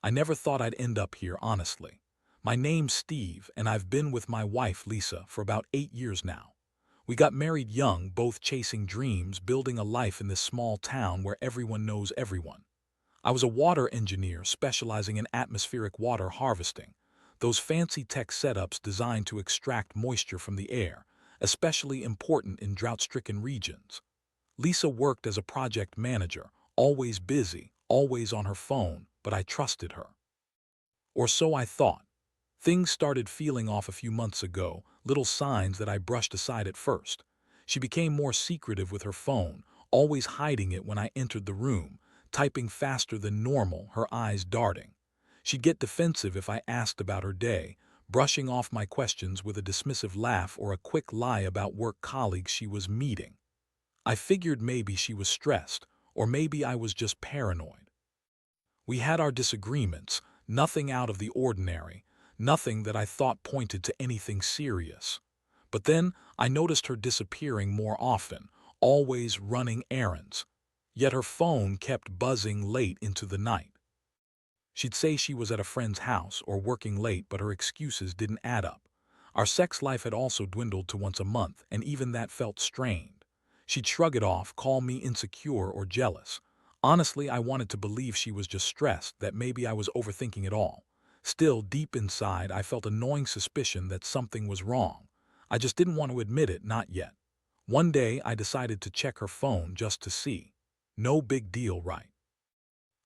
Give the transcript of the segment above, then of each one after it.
I never thought I'd end up here, honestly. My name's Steve, and I've been with my wife, Lisa, for about 8 years now. We got married young, both chasing dreams, building a life in this small town where everyone knows everyone. I was a water engineer specializing in atmospheric water harvesting, those fancy tech setups designed to extract moisture from the air, especially important in drought-stricken regions. Lisa worked as a project manager, always busy, always on her phone, but I trusted her. Or so I thought. Things started feeling off a few months ago, little signs that I brushed aside at first. She became more secretive with her phone, always hiding it when I entered the room, typing faster than normal, her eyes darting. She'd get defensive if I asked about her day, brushing off my questions with a dismissive laugh or a quick lie about work colleagues she was meeting. I figured maybe she was stressed, or maybe I was just paranoid. We had our disagreements, nothing out of the ordinary, nothing that I thought pointed to anything serious. But then I noticed her disappearing more often, always running errands. Yet her phone kept buzzing late into the night. She'd say she was at a friend's house or working late, but her excuses didn't add up. Our sex life had also dwindled to once a month, and even that felt strained. She'd shrug it off, call me insecure or jealous. Honestly, I wanted to believe she was just stressed, that maybe I was overthinking it all. Still, deep inside, I felt a gnawing suspicion that something was wrong. I just didn't want to admit it, not yet. One day, I decided to check her phone just to see. No big deal, right?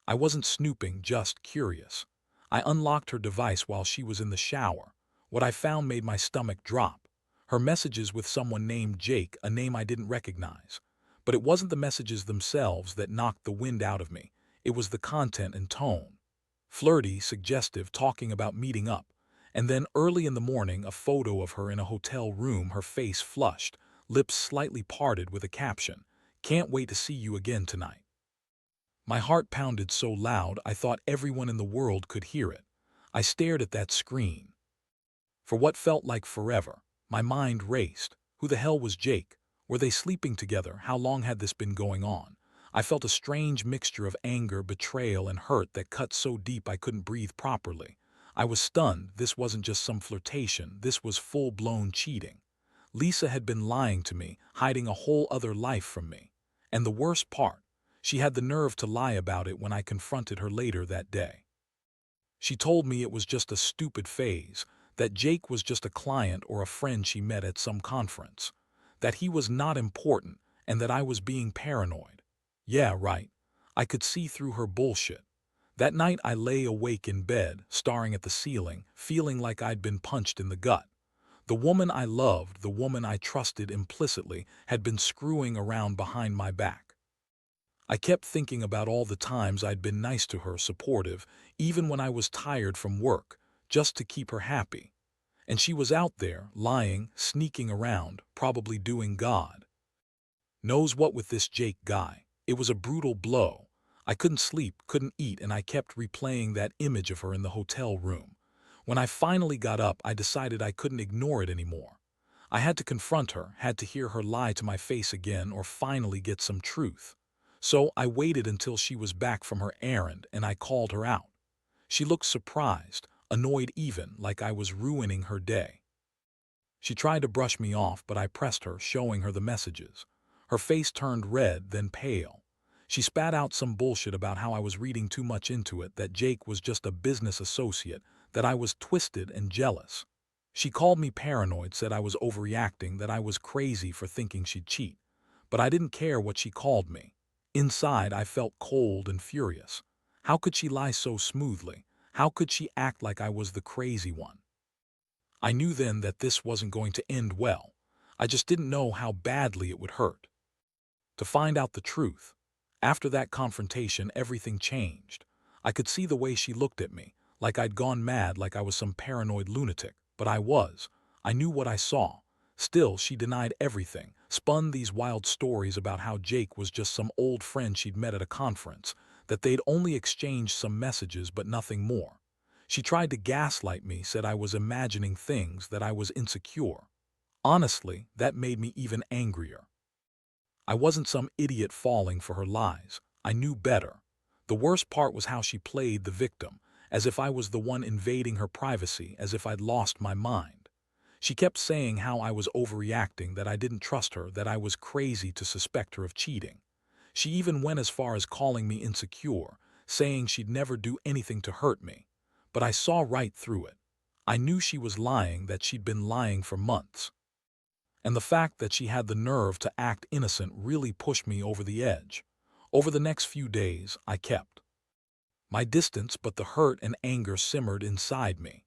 I wasn't snooping, just curious. I unlocked her device while she was in the shower. What I found made my stomach drop. Her messages with someone named Jake, a name I didn't recognize. But it wasn't the messages themselves that knocked the wind out of me. It was the content and tone. Flirty, suggestive, talking about meeting up. And then early in the morning, a photo of her in a hotel room, her face flushed, lips slightly parted with a caption, "Can't wait to see you again tonight." My heart pounded so loud I thought everyone in the world could hear it. I stared at that screen. For what felt like forever, my mind raced. Who the hell was Jake? Were they sleeping together? How long had this been going on? I felt a strange mixture of anger, betrayal, and hurt that cut so deep I couldn't breathe properly. I was stunned. This wasn't just some flirtation. This was full-blown cheating. Lisa had been lying to me, hiding a whole other life from me. And the worst part, she had the nerve to lie about it when I confronted her later that day. She told me it was just a stupid phase, that Jake was just a client or a friend she met at some conference, that he was not important, and that I was being paranoid. Yeah, right. I could see through her bullshit. That night I lay awake in bed, staring at the ceiling, feeling like I'd been punched in the gut. The woman I loved, the woman I trusted implicitly, had been screwing around behind my back. I kept thinking about all the times I'd been nice to her, supportive, even when I was tired from work, just to keep her happy. And she was out there, lying, sneaking around, probably doing God knows what with this Jake guy. It was a brutal blow. I couldn't sleep, couldn't eat, and I kept replaying that image of her in the hotel room. When I finally got up, I decided I couldn't ignore it anymore. I had to confront her, had to hear her lie to my face again, or finally get some truth. So I waited until she was back from her errand, and I called her out. She looked surprised, annoyed even, like I was ruining her day. She tried to brush me off, but I pressed her, showing her the messages. Her face turned red, then pale. She spat out some bullshit about how I was reading too much into it, that Jake was just a business associate, that I was twisted and jealous. She called me paranoid, said I was overreacting, that I was crazy for thinking she'd cheat. But I didn't care what she called me. Inside, I felt cold and furious. How could she lie so smoothly? How could she act like I was the crazy one? I knew then that this wasn't going to end well. I just didn't know how badly it would hurt. To find out the truth. After that confrontation, everything changed. I could see the way she looked at me, like I'd gone mad, like I was some paranoid lunatic. But I was. I knew what I saw. Still, she denied everything, spun these wild stories about how Jake was just some old friend she'd met at a conference, that they'd only exchanged some messages but nothing more. She tried to gaslight me, said I was imagining things, that I was insecure. Honestly, that made me even angrier. I wasn't some idiot falling for her lies. I knew better. The worst part was how she played the victim, as if I was the one invading her privacy, as if I'd lost my mind. She kept saying how I was overreacting, that I didn't trust her, that I was crazy to suspect her of cheating. She even went as far as calling me insecure, saying she'd never do anything to hurt me. But I saw right through it. I knew she was lying, that she'd been lying for months. And the fact that she had the nerve to act innocent really pushed me over the edge. Over the next few days, I kept my distance, but the hurt and anger simmered inside me.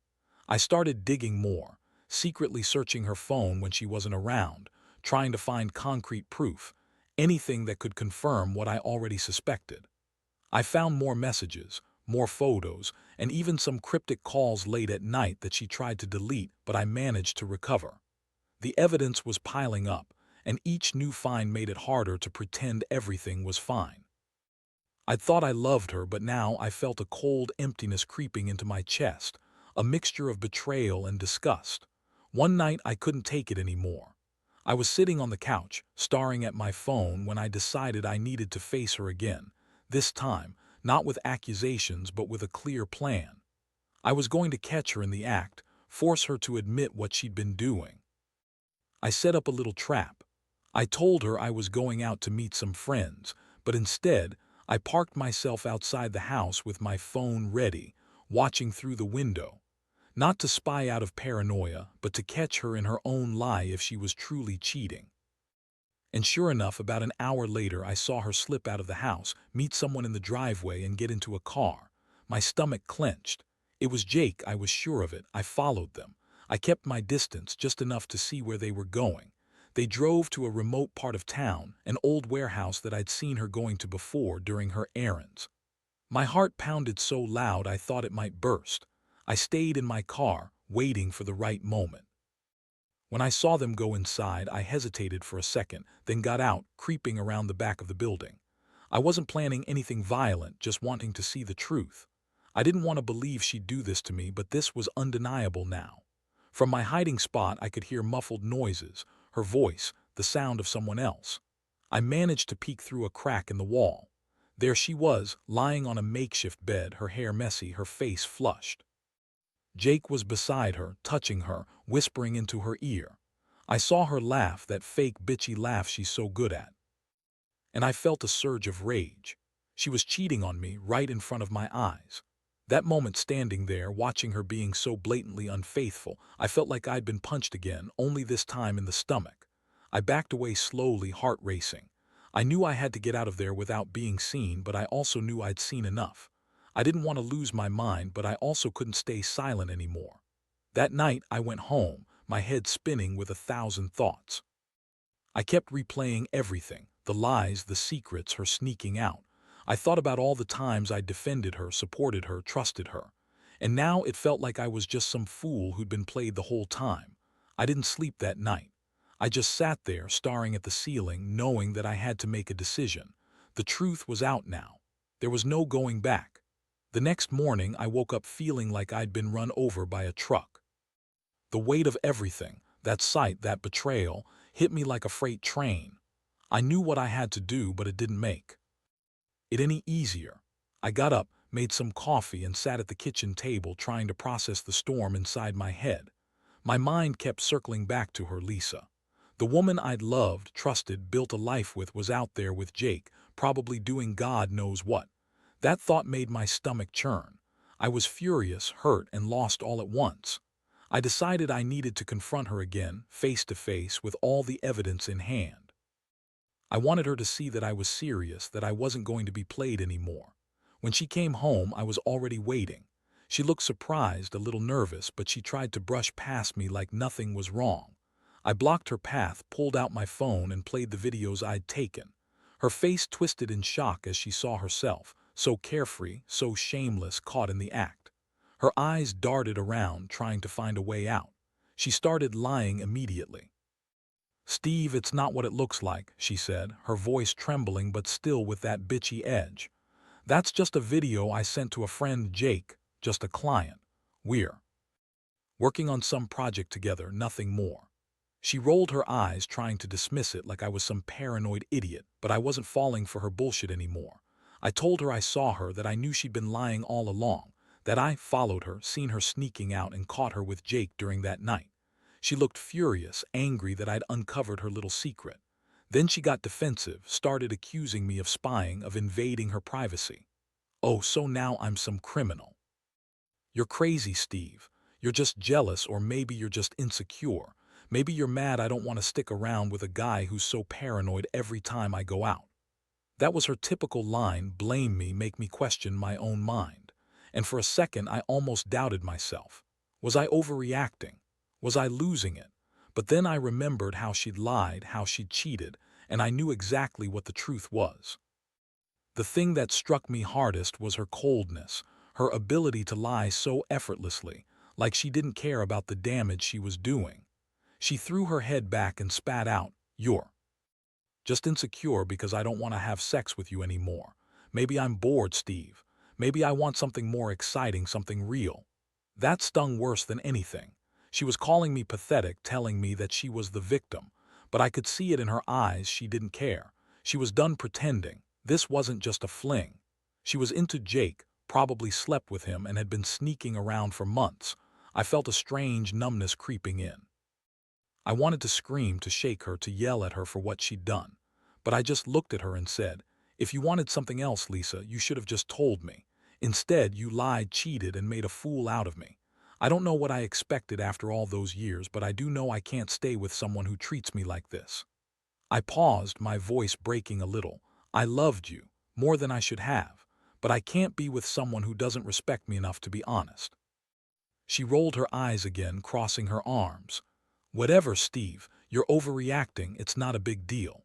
I started digging more, secretly searching her phone when she wasn't around, trying to find concrete proof, anything that could confirm what I already suspected. I found more messages, more photos, and even some cryptic calls late at night that she tried to delete, but I managed to recover. The evidence was piling up, and each new find made it harder to pretend everything was fine. I thought I loved her, but now I felt a cold emptiness creeping into my chest, a mixture of betrayal and disgust. One night I couldn't take it anymore. I was sitting on the couch, staring at my phone, when I decided I needed to face her again, this time, not with accusations but with a clear plan. I was going to catch her in the act, force her to admit what she'd been doing. I set up a little trap. I told her I was going out to meet some friends, but instead, I parked myself outside the house with my phone ready, watching through the window. Not to spy out of paranoia, but to catch her in her own lie if she was truly cheating. And sure enough, about an hour later, I saw her slip out of the house, meet someone in the driveway, and get into a car. My stomach clenched. It was Jake, I was sure of it. I followed them. I kept my distance, just enough to see where they were going. They drove to a remote part of town, an old warehouse that I'd seen her going to before during her errands. My heart pounded so loud I thought it might burst. I stayed in my car, waiting for the right moment. When I saw them go inside, I hesitated for a second, then got out, creeping around the back of the building. I wasn't planning anything violent, just wanting to see the truth. I didn't want to believe she'd do this to me, but this was undeniable now. From my hiding spot, I could hear muffled noises, her voice, the sound of someone else. I managed to peek through a crack in the wall. There she was, lying on a makeshift bed, her hair messy, her face flushed. Jake was beside her, touching her, whispering into her ear. I saw her laugh, that fake bitchy laugh she's so good at. And I felt a surge of rage. She was cheating on me right in front of my eyes. That moment, standing there, watching her being so blatantly unfaithful, I felt like I'd been punched again, only this time in the stomach. I backed away slowly, heart racing. I knew I had to get out of there without being seen, but I also knew I'd seen enough. I didn't want to lose my mind, but I also couldn't stay silent anymore. That night I went home, my head spinning with 1,000 thoughts. I kept replaying everything, the lies, the secrets, her sneaking out. I thought about all the times I'd defended her, supported her, trusted her. And now it felt like I was just some fool who'd been played the whole time. I didn't sleep that night. I just sat there, staring at the ceiling, knowing that I had to make a decision. The truth was out now. There was no going back. The next morning, I woke up feeling like I'd been run over by a truck. The weight of everything, that sight, that betrayal, hit me like a freight train. I knew what I had to do, but it didn't make it any easier. I got up, made some coffee, and sat at the kitchen table trying to process the storm inside my head. My mind kept circling back to her, Lisa. The woman I'd loved, trusted, built a life with, was out there with Jake, probably doing God knows what. That thought made my stomach churn. I was furious, hurt, and lost all at once. I decided I needed to confront her again, face to face, with all the evidence in hand. I wanted her to see that I was serious, that I wasn't going to be played anymore. When she came home, I was already waiting. She looked surprised, a little nervous, but she tried to brush past me like nothing was wrong. I blocked her path, pulled out my phone, and played the videos I'd taken. Her face twisted in shock as she saw herself, so carefree, so shameless, caught in the act. Her eyes darted around, trying to find a way out. She started lying immediately. "Steve, it's not what it looks like," she said, her voice trembling but still with that bitchy edge. "That's just a video I sent to a friend, Jake, just a client. We're working on some project together, nothing more." She rolled her eyes, trying to dismiss it like I was some paranoid idiot, but I wasn't falling for her bullshit anymore. I told her I saw her, that I knew she'd been lying all along, that I followed her, seen her sneaking out, and caught her with Jake during that night. She looked furious, angry that I'd uncovered her little secret. Then she got defensive, started accusing me of spying, of invading her privacy. Oh, so now I'm some criminal. You're crazy, Steve. You're just jealous, or maybe you're just insecure. Maybe you're mad I don't want to stick around with a guy who's so paranoid every time I go out. That was her typical line, blame me, make me question my own mind. And for a second, I almost doubted myself. Was I overreacting? Was I losing it? But then I remembered how she'd lied, how she'd cheated, and I knew exactly what the truth was. The thing that struck me hardest was her coldness, her ability to lie so effortlessly, like she didn't care about the damage she was doing. She threw her head back and spat out, "You're just insecure because I don't want to have sex with you anymore. Maybe I'm bored, Steve. Maybe I want something more exciting, something real." That stung worse than anything. She was calling me pathetic, telling me that she was the victim, but I could see it in her eyes. She didn't care. She was done pretending. This wasn't just a fling. She was into Jake, probably slept with him, and had been sneaking around for months. I felt a strange numbness creeping in. I wanted to scream, to shake her, to yell at her for what she'd done. But I just looked at her and said, "If you wanted something else, Lisa, you should have just told me. Instead, you lied, cheated, and made a fool out of me. I don't know what I expected after all those years, but I do know I can't stay with someone who treats me like this." I paused, my voice breaking a little. "I loved you, more than I should have, but I can't be with someone who doesn't respect me enough to be honest." She rolled her eyes again, crossing her arms. "Whatever, Steve, you're overreacting, it's not a big deal."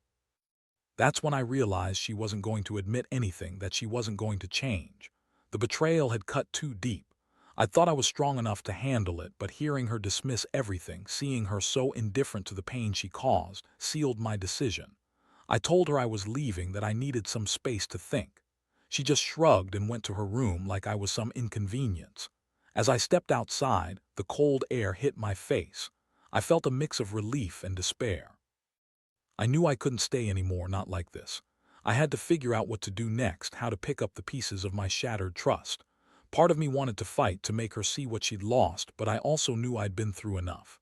That's when I realized she wasn't going to admit anything, that she wasn't going to change. The betrayal had cut too deep. I thought I was strong enough to handle it, but hearing her dismiss everything, seeing her so indifferent to the pain she caused, sealed my decision. I told her I was leaving, that I needed some space to think. She just shrugged and went to her room like I was some inconvenience. As I stepped outside, the cold air hit my face. I felt a mix of relief and despair. I knew I couldn't stay anymore, not like this. I had to figure out what to do next, how to pick up the pieces of my shattered trust. Part of me wanted to fight, to make her see what she'd lost, but I also knew I'd been through enough.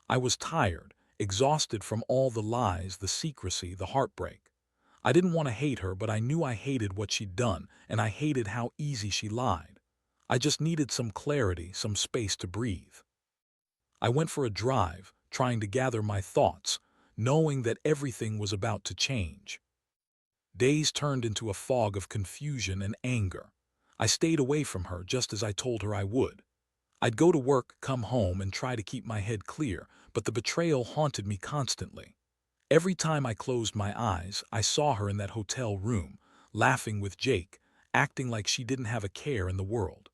I was tired, exhausted from all the lies, the secrecy, the heartbreak. I didn't want to hate her, but I knew I hated what she'd done, and I hated how easy she lied. I just needed some clarity, some space to breathe. I went for a drive, trying to gather my thoughts, knowing that everything was about to change. Days turned into a fog of confusion and anger. I stayed away from her, just as I told her I would. I'd go to work, come home, and try to keep my head clear, but the betrayal haunted me constantly. Every time I closed my eyes, I saw her in that hotel room, laughing with Jake, acting like she didn't have a care in the world.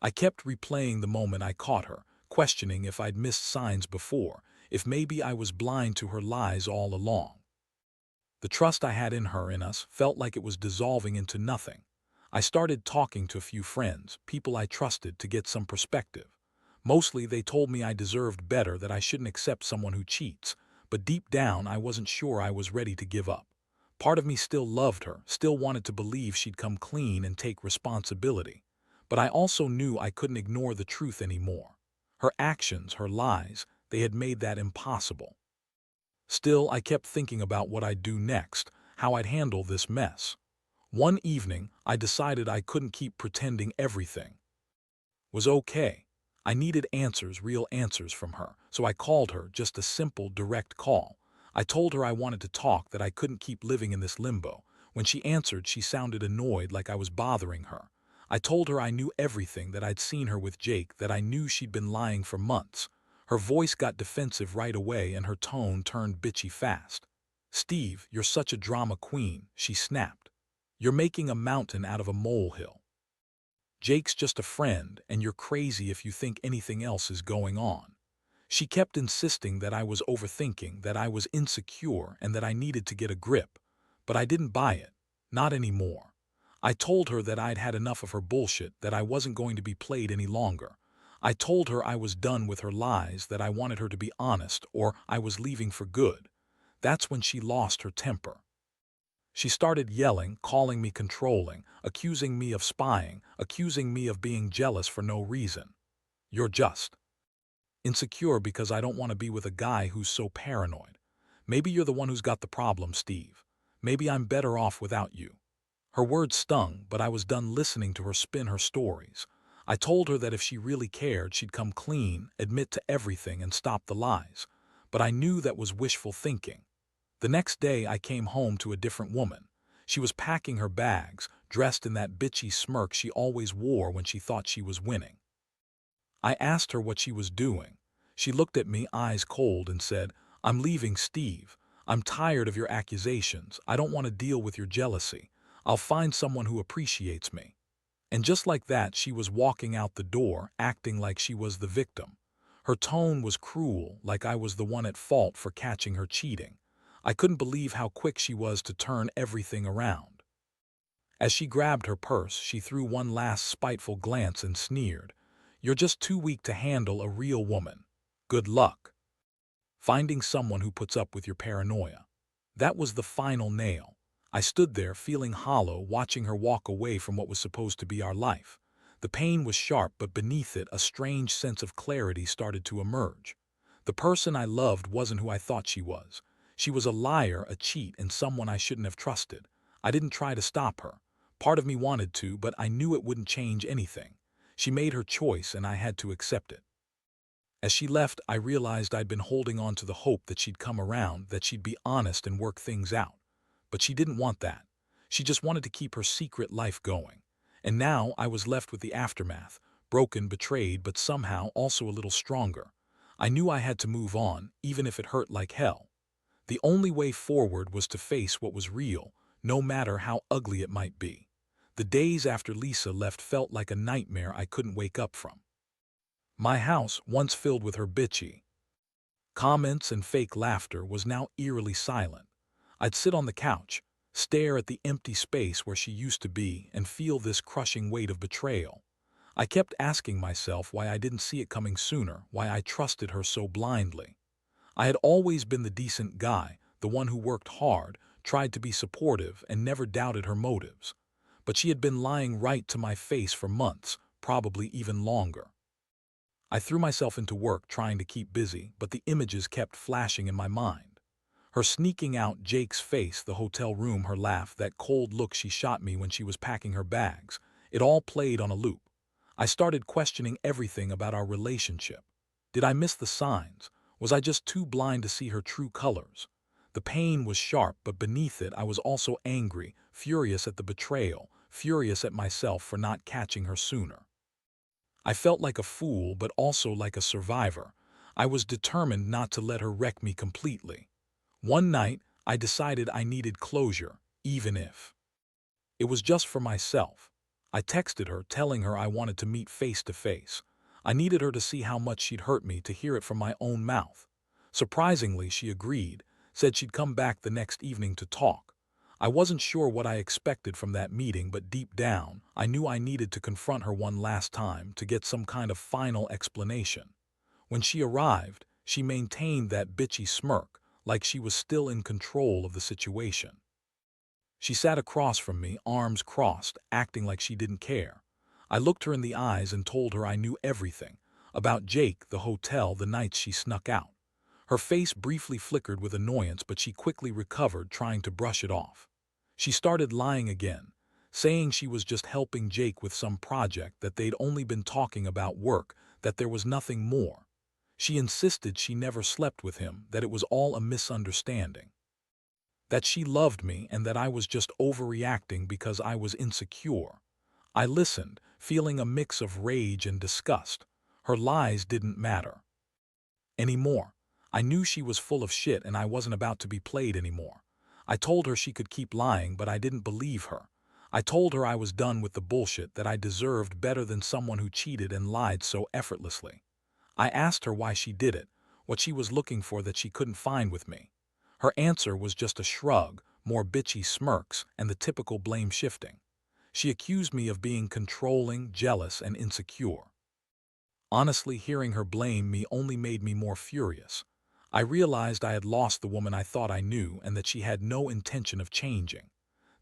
I kept replaying the moment I caught her, questioning if I'd missed signs before, if maybe I was blind to her lies all along. The trust I had in her, in us, felt like it was dissolving into nothing. I started talking to a few friends, people I trusted, to get some perspective. Mostly they told me I deserved better, that I shouldn't accept someone who cheats, but deep down I wasn't sure I was ready to give up. Part of me still loved her, still wanted to believe she'd come clean and take responsibility. But I also knew I couldn't ignore the truth anymore. Her actions, her lies, they had made that impossible. Still, I kept thinking about what I'd do next, how I'd handle this mess. One evening, I decided I couldn't keep pretending everything was okay. I needed answers, real answers from her, so I called her, just a simple, direct call. I told her I wanted to talk, that I couldn't keep living in this limbo. When she answered, she sounded annoyed, like I was bothering her. I told her I knew everything, that I'd seen her with Jake, that I knew she'd been lying for months. Her voice got defensive right away, and her tone turned bitchy fast. "Steve, you're such a drama queen," she snapped. "You're making a mountain out of a molehill. Jake's just a friend, and you're crazy if you think anything else is going on." She kept insisting that I was overthinking, that I was insecure, and that I needed to get a grip. But I didn't buy it. Not anymore. I told her that I'd had enough of her bullshit, that I wasn't going to be played any longer. I told her I was done with her lies, that I wanted her to be honest, or I was leaving for good. That's when she lost her temper. She started yelling, calling me controlling, accusing me of spying, accusing me of being jealous for no reason. You're just insecure because I don't want to be with a guy who's so paranoid. Maybe you're the one who's got the problem, Steve. Maybe I'm better off without you. Her words stung, but I was done listening to her spin her stories. I told her that if she really cared, she'd come clean, admit to everything, and stop the lies. But I knew that was wishful thinking. The next day, I came home to a different woman. She was packing her bags, dressed in that bitchy smirk she always wore when she thought she was winning. I asked her what she was doing. She looked at me, eyes cold, and said, "I'm leaving, Steve. I'm tired of your accusations. I don't want to deal with your jealousy. I'll find someone who appreciates me." And just like that, she was walking out the door, acting like she was the victim. Her tone was cruel, like I was the one at fault for catching her cheating. I couldn't believe how quick she was to turn everything around. As she grabbed her purse, she threw one last spiteful glance and sneered, "You're just too weak to handle a real woman. Good luck finding someone who puts up with your paranoia." That was the final nail. I stood there feeling hollow, watching her walk away from what was supposed to be our life. The pain was sharp, but beneath it, a strange sense of clarity started to emerge. The person I loved wasn't who I thought she was. She was a liar, a cheat, and someone I shouldn't have trusted. I didn't try to stop her. Part of me wanted to, but I knew it wouldn't change anything. She made her choice, and I had to accept it. As she left, I realized I'd been holding on to the hope that she'd come around, that she'd be honest and work things out. But she didn't want that. She just wanted to keep her secret life going. And now I was left with the aftermath, broken, betrayed, but somehow also a little stronger. I knew I had to move on, even if it hurt like hell. The only way forward was to face what was real, no matter how ugly it might be. The days after Lisa left felt like a nightmare I couldn't wake up from. My house, once filled with her bitchy comments and fake laughter, was now eerily silent. I'd sit on the couch, stare at the empty space where she used to be, and feel this crushing weight of betrayal. I kept asking myself why I didn't see it coming sooner, why I trusted her so blindly. I had always been the decent guy, the one who worked hard, tried to be supportive, and never doubted her motives. But she had been lying right to my face for months, probably even longer. I threw myself into work trying to keep busy, but the images kept flashing in my mind. Her sneaking out, Jake's face, the hotel room, her laugh, that cold look she shot me when she was packing her bags. It all played on a loop. I started questioning everything about our relationship. Did I miss the signs? Was I just too blind to see her true colors? The pain was sharp, but beneath it I was also angry, furious at the betrayal, furious at myself for not catching her sooner. I felt like a fool, but also like a survivor. I was determined not to let her wreck me completely. One night, I decided I needed closure, even if it was just for myself. I texted her, telling her I wanted to meet face to face. I needed her to see how much she'd hurt me, to hear it from my own mouth. Surprisingly, she agreed, said she'd come back the next evening to talk. I wasn't sure what I expected from that meeting, but deep down, I knew I needed to confront her one last time to get some kind of final explanation. When she arrived, she maintained that bitchy smirk, like she was still in control of the situation. She sat across from me, arms crossed, acting like she didn't care. I looked her in the eyes and told her I knew everything about Jake, the hotel, the nights she snuck out. Her face briefly flickered with annoyance, but she quickly recovered, trying to brush it off. She started lying again, saying she was just helping Jake with some project, that they'd only been talking about work, that there was nothing more. She insisted she never slept with him, that it was all a misunderstanding, that she loved me and that I was just overreacting because I was insecure. I listened, feeling a mix of rage and disgust. Her lies didn't matter anymore. I knew she was full of shit and I wasn't about to be played anymore. I told her she could keep lying, but I didn't believe her. I told her I was done with the bullshit, that I deserved better than someone who cheated and lied so effortlessly. I asked her why she did it, what she was looking for that she couldn't find with me. Her answer was just a shrug, more bitchy smirks, and the typical blame shifting. She accused me of being controlling, jealous, and insecure. Honestly, hearing her blame me only made me more furious. I realized I had lost the woman I thought I knew and that she had no intention of changing.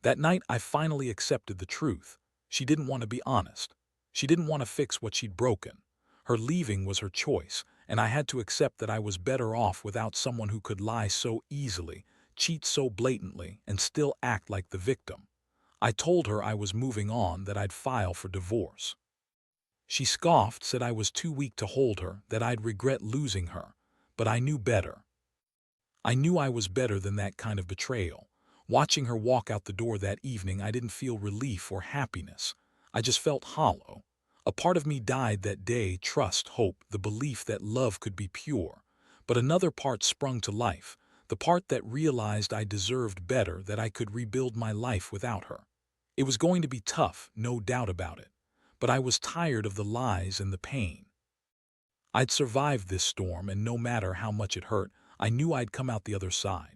That night, I finally accepted the truth. She didn't want to be honest. She didn't want to fix what she'd broken. Her leaving was her choice, and I had to accept that I was better off without someone who could lie so easily, cheat so blatantly, and still act like the victim. I told her I was moving on, that I'd file for divorce. She scoffed, said I was too weak to hold her, that I'd regret losing her. But I knew better. I knew I was better than that kind of betrayal. Watching her walk out the door that evening, I didn't feel relief or happiness. I just felt hollow. A part of me died that day, trust, hope, the belief that love could be pure. But another part sprung to life, the part that realized I deserved better, that I could rebuild my life without her. It was going to be tough, no doubt about it. But I was tired of the lies and the pain. I'd survived this storm, and no matter how much it hurt, I knew I'd come out the other side.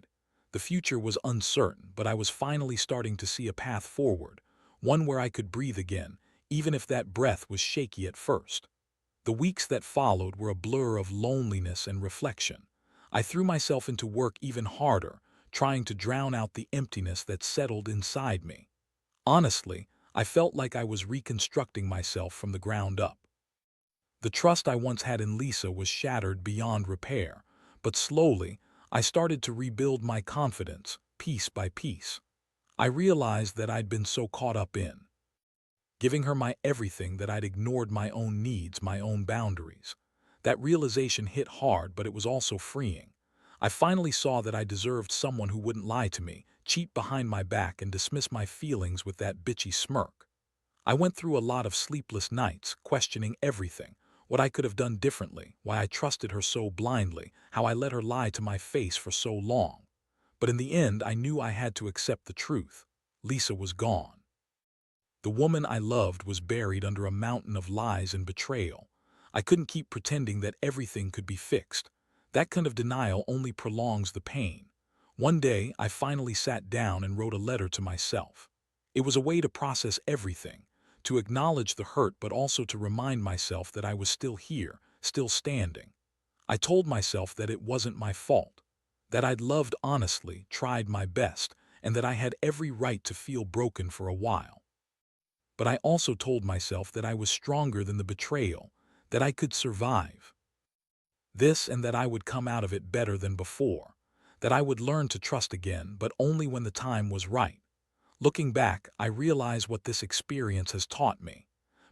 The future was uncertain, but I was finally starting to see a path forward, one where I could breathe again, even if that breath was shaky at first. The weeks that followed were a blur of loneliness and reflection. I threw myself into work even harder, trying to drown out the emptiness that settled inside me. Honestly, I felt like I was reconstructing myself from the ground up. The trust I once had in Lisa was shattered beyond repair, but slowly, I started to rebuild my confidence, piece by piece. I realized that I'd been so caught up in giving her my everything that I'd ignored my own needs, my own boundaries. That realization hit hard, but it was also freeing. I finally saw that I deserved someone who wouldn't lie to me, cheat behind my back, and dismiss my feelings with that bitchy smirk. I went through a lot of sleepless nights, questioning everything, what I could have done differently, why I trusted her so blindly, how I let her lie to my face for so long. But in the end, I knew I had to accept the truth. Lisa was gone. The woman I loved was buried under a mountain of lies and betrayal. I couldn't keep pretending that everything could be fixed. That kind of denial only prolongs the pain. One day, I finally sat down and wrote a letter to myself. It was a way to process everything, to acknowledge the hurt, but also to remind myself that I was still here, still standing. I told myself that it wasn't my fault, that I'd loved honestly, tried my best, and that I had every right to feel broken for a while. But I also told myself that I was stronger than the betrayal, that I could survive this, and that I would come out of it better than before, that I would learn to trust again, but only when the time was right. Looking back, I realize what this experience has taught me.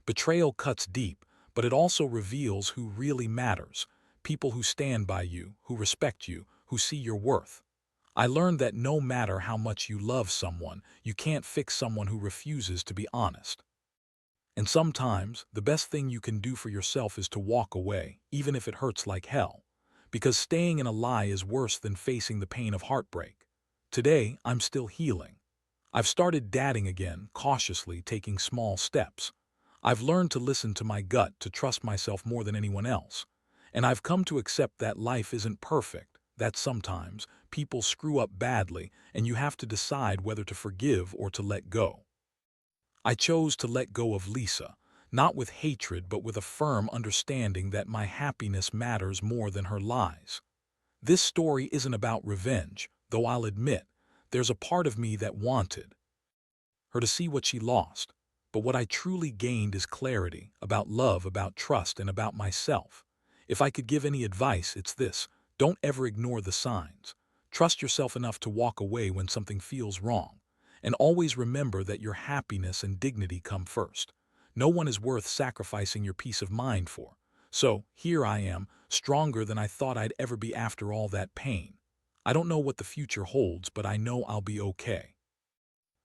Betrayal cuts deep, but it also reveals who really matters, people who stand by you, who respect you, who see your worth. I learned that no matter how much you love someone, you can't fix someone who refuses to be honest. And sometimes, the best thing you can do for yourself is to walk away, even if it hurts like hell. Because staying in a lie is worse than facing the pain of heartbreak. Today, I'm still healing. I've started dating again, cautiously, taking small steps. I've learned to listen to my gut, to trust myself more than anyone else. And I've come to accept that life isn't perfect, that sometimes people screw up badly, and you have to decide whether to forgive or to let go. I chose to let go of Lisa, not with hatred but with a firm understanding that my happiness matters more than her lies. This story isn't about revenge, though I'll admit, there's a part of me that wanted her to see what she lost. But what I truly gained is clarity, about love, about trust, and about myself. If I could give any advice, it's this: don't ever ignore the signs. Trust yourself enough to walk away when something feels wrong. And always remember that your happiness and dignity come first. No one is worth sacrificing your peace of mind for. So, here I am, stronger than I thought I'd ever be after all that pain. I don't know what the future holds, but I know I'll be okay.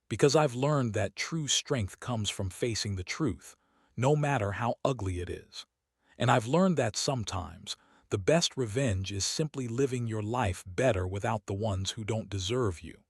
Because I've learned that true strength comes from facing the truth, no matter how ugly it is. And I've learned that sometimes, the best revenge is simply living your life better without the ones who don't deserve you.